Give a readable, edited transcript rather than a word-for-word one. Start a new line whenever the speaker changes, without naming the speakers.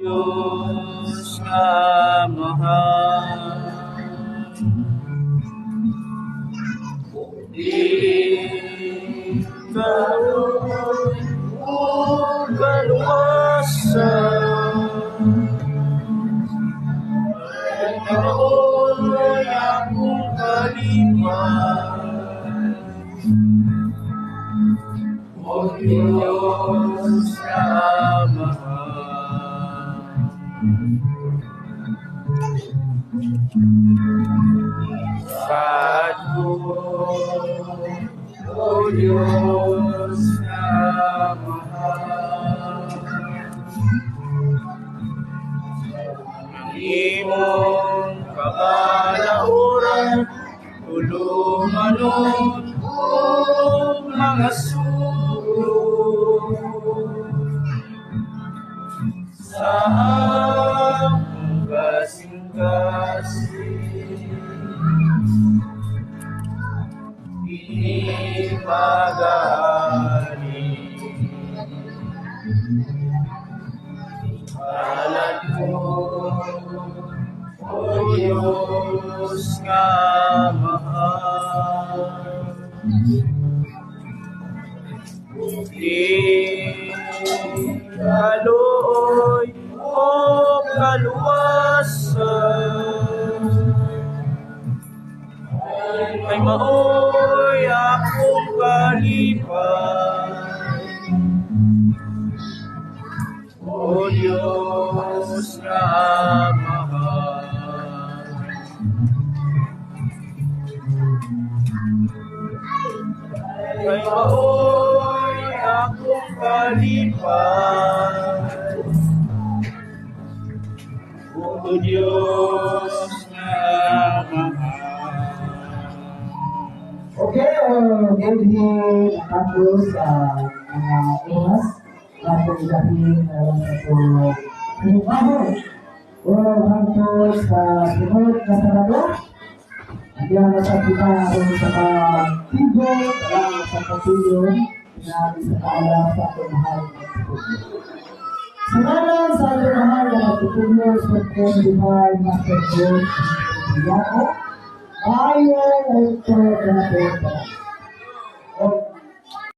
Diyos na mahal, ikaw o kaluwasan, ako'y akong kalipan. O Diyos na mahal, sad ko, O Diyos na mahal, ang imong kakalauran, tulungan o mga sa akong kasing-kasing, pinipagani. Palad mo, O Diyos nga mahal, kaloy o kaluwasan, ay maoy akong kalipan. O Diyos na mahal, ay maoy akong kalipan. O Diyos na mahal.
Okay, give him tapos mga oras tapos dahil satu pinipahon o tapos sunod na sarado hanggang sa kita sa tigo sa patuloy na sa kaalam sa ating mahal na patuloy. Salamat sa ating mahal na patuloy sa Divine Master God Yako. Ayaw ito na po.